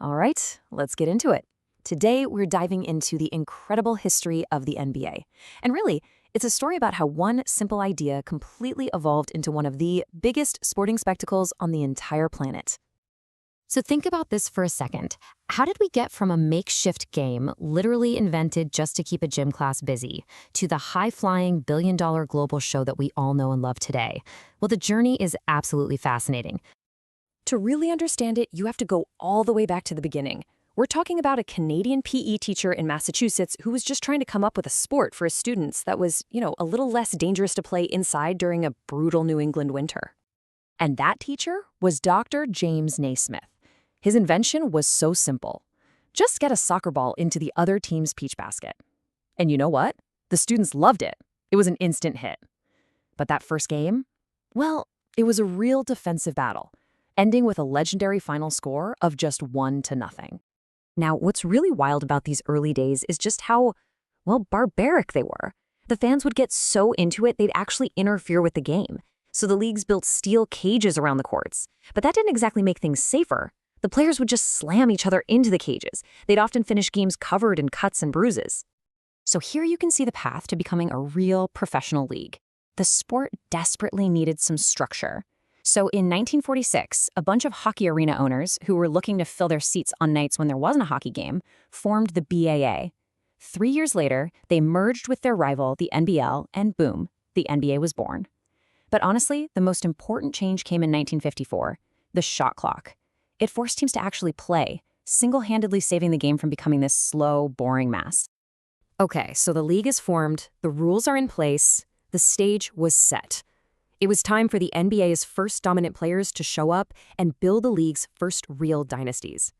All right, let's get into it. Today, we're diving into the incredible history of the NBA. And really, it's a story about how one simple idea completely evolved into one of the biggest sporting spectacles on the entire planet. So think about this for a second. How did we get from a makeshift game, literally invented just to keep a gym class busy, to the high-flying billion-dollar global show that we all know and love today? Well, the journey is absolutely fascinating. To really understand it, you have to go all the way back to the beginning. We're talking about a Canadian PE teacher in Massachusetts who was just trying to come up with a sport for his students that was, a little less dangerous to play inside during a brutal New England winter. And that teacher was Dr. James Naismith. His invention was so simple. Just get a soccer ball into the other team's peach basket. And you know what? The students loved it. It was an instant hit. But that first game? Well, it was a real defensive battle, ending with a legendary final score of just 1-0. Now, what's really wild about these early days is just how, barbaric they were. The fans would get so into it, they'd actually interfere with the game. So the leagues built steel cages around the courts. But that didn't exactly make things safer. The players would just slam each other into the cages. They'd often finish games covered in cuts and bruises. So here you can see the path to becoming a real professional league. The sport desperately needed some structure. So in 1946, a bunch of hockey arena owners who were looking to fill their seats on nights when there wasn't a hockey game formed the BAA. 3 years later, they merged with their rival, the NBL, and boom, the NBA was born. But honestly, the most important change came in 1954, the shot clock. It forced teams to actually play, single-handedly saving the game from becoming this slow, boring mess. Okay, so the league is formed, the rules are in place, the stage was set. It was time for the NBA's first dominant players to show up and build the league's first real dynasties.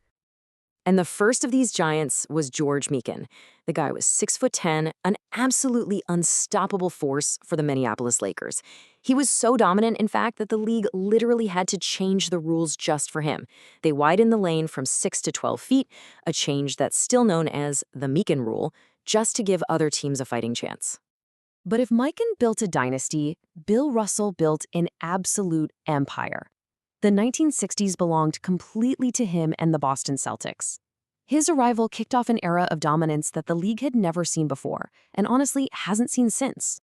And the first of these giants was George Mikan. The guy was 6'10", an absolutely unstoppable force for the Minneapolis Lakers. He was so dominant, in fact, that the league literally had to change the rules just for him. They widened the lane from 6 to 12 feet, a change that's still known as the Mikan rule, just to give other teams a fighting chance. But if Mikan built a dynasty, Bill Russell built an absolute empire. The 1960s belonged completely to him and the Boston Celtics. His arrival kicked off an era of dominance that the league had never seen before, and honestly hasn't seen since.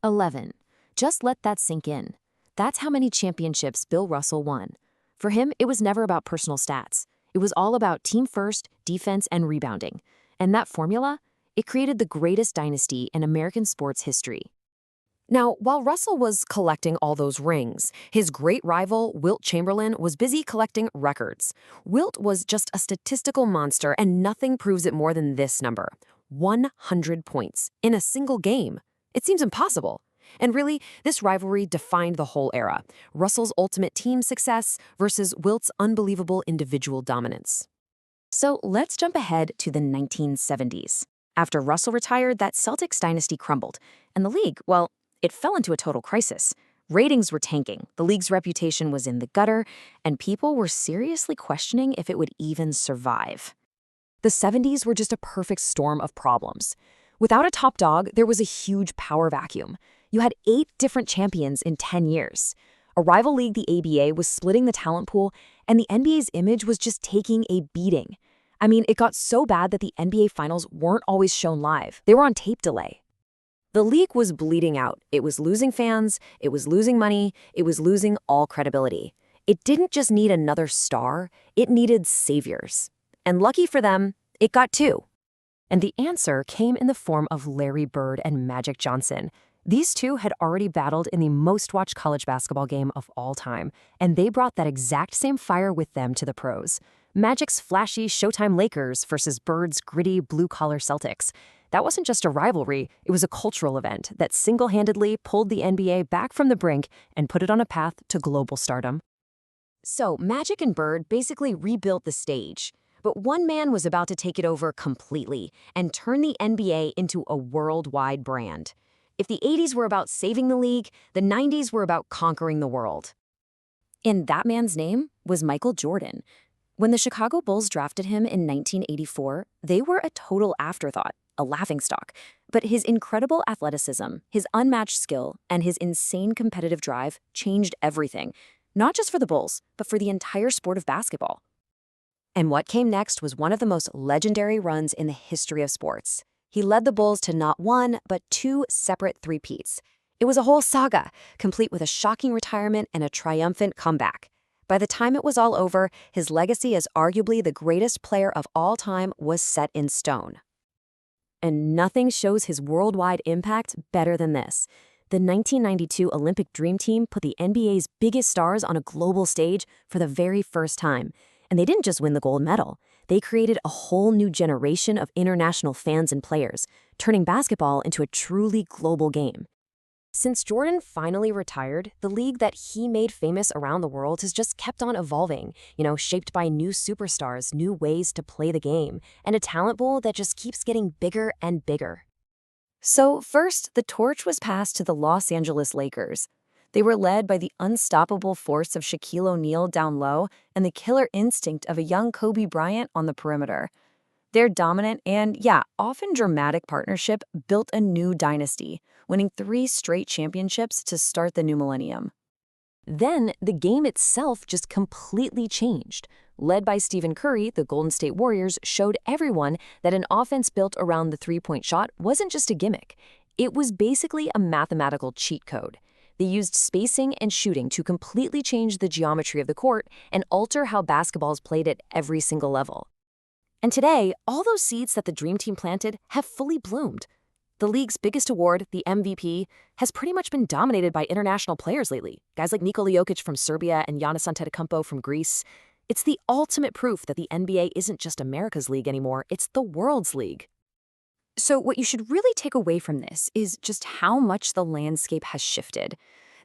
11. Just let that sink in. That's how many championships Bill Russell won. For him, it was never about personal stats. It was all about team first, defense, and rebounding. And that formula? It created the greatest dynasty in American sports history. Now, while Russell was collecting all those rings, his great rival, Wilt Chamberlain, was busy collecting records. Wilt was just a statistical monster, and nothing proves it more than this number: 100 points in a single game. It seems impossible. And really, this rivalry defined the whole era: Russell's ultimate team success versus Wilt's unbelievable individual dominance. So let's jump ahead to the 1970s. After Russell retired, that Celtics dynasty crumbled, and the league, it fell into a total crisis. Ratings were tanking, the league's reputation was in the gutter, and people were seriously questioning if it would even survive. The 70s were just a perfect storm of problems. Without a top dog, there was a huge power vacuum. You had 8 different champions in 10 years. A rival league, the ABA, was splitting the talent pool, and the NBA's image was just taking a beating. I mean, it got so bad that the NBA Finals weren't always shown live. They were on tape delay. The league was bleeding out. It was losing fans, it was losing money, it was losing all credibility. It didn't just need another star, it needed saviors. And lucky for them, it got 2. And the answer came in the form of Larry Bird and Magic Johnson. These two had already battled in the most-watched college basketball game of all time, and they brought that exact same fire with them to the pros. Magic's flashy Showtime Lakers versus Bird's gritty blue-collar Celtics. That wasn't just a rivalry, it was a cultural event that single-handedly pulled the NBA back from the brink and put it on a path to global stardom. So Magic and Bird basically rebuilt the stage. But one man was about to take it over completely and turn the NBA into a worldwide brand. If the 80s were about saving the league, the 90s were about conquering the world. And that man's name was Michael Jordan. When the Chicago Bulls drafted him in 1984, they were a total afterthought, a laughingstock. But his incredible athleticism, his unmatched skill, and his insane competitive drive changed everything, not just for the Bulls, but for the entire sport of basketball. And what came next was one of the most legendary runs in the history of sports. He led the Bulls to not one, but two separate three-peats. It was a whole saga, complete with a shocking retirement and a triumphant comeback. By the time it was all over, his legacy as arguably the greatest player of all time was set in stone. And nothing shows his worldwide impact better than this. The 1992 Olympic Dream Team put the NBA's biggest stars on a global stage for the very first time. And they didn't just win the gold medal. They created a whole new generation of international fans and players, turning basketball into a truly global game. Since Jordan finally retired, the league that he made famous around the world has just kept on evolving, shaped by new superstars, new ways to play the game, and a talent pool that just keeps getting bigger and bigger. So first, the torch was passed to the Los Angeles Lakers. They were led by the unstoppable force of Shaquille O'Neal down low and the killer instinct of a young Kobe Bryant on the perimeter. Their dominant and, often dramatic partnership built a new dynasty, winning 3 straight championships to start the new millennium. Then, the game itself just completely changed. Led by Stephen Curry, the Golden State Warriors showed everyone that an offense built around the three-point shot wasn't just a gimmick. It was basically a mathematical cheat code. They used spacing and shooting to completely change the geometry of the court and alter how basketball's played at every single level. And today, all those seeds that the Dream Team planted have fully bloomed. The league's biggest award, the MVP, has pretty much been dominated by international players lately. Guys like Nikola Jokic from Serbia and Giannis Antetokounmpo from Greece. It's the ultimate proof that the NBA isn't just America's league anymore, it's the world's league. So what you should really take away from this is just how much the landscape has shifted.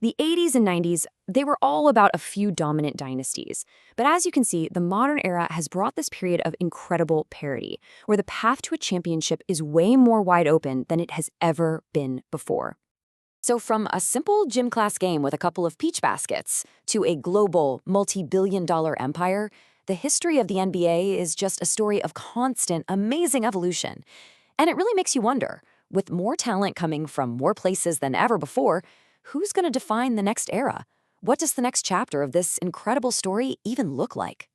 The 80s and 90s, they were all about a few dominant dynasties. But as you can see, the modern era has brought this period of incredible parity, where the path to a championship is way more wide open than it has ever been before. So from a simple gym class game with a couple of peach baskets to a global, multi-billion-dollar empire, the history of the NBA is just a story of constant, amazing evolution. And it really makes you wonder, with more talent coming from more places than ever before, who's going to define the next era? What does the next chapter of this incredible story even look like?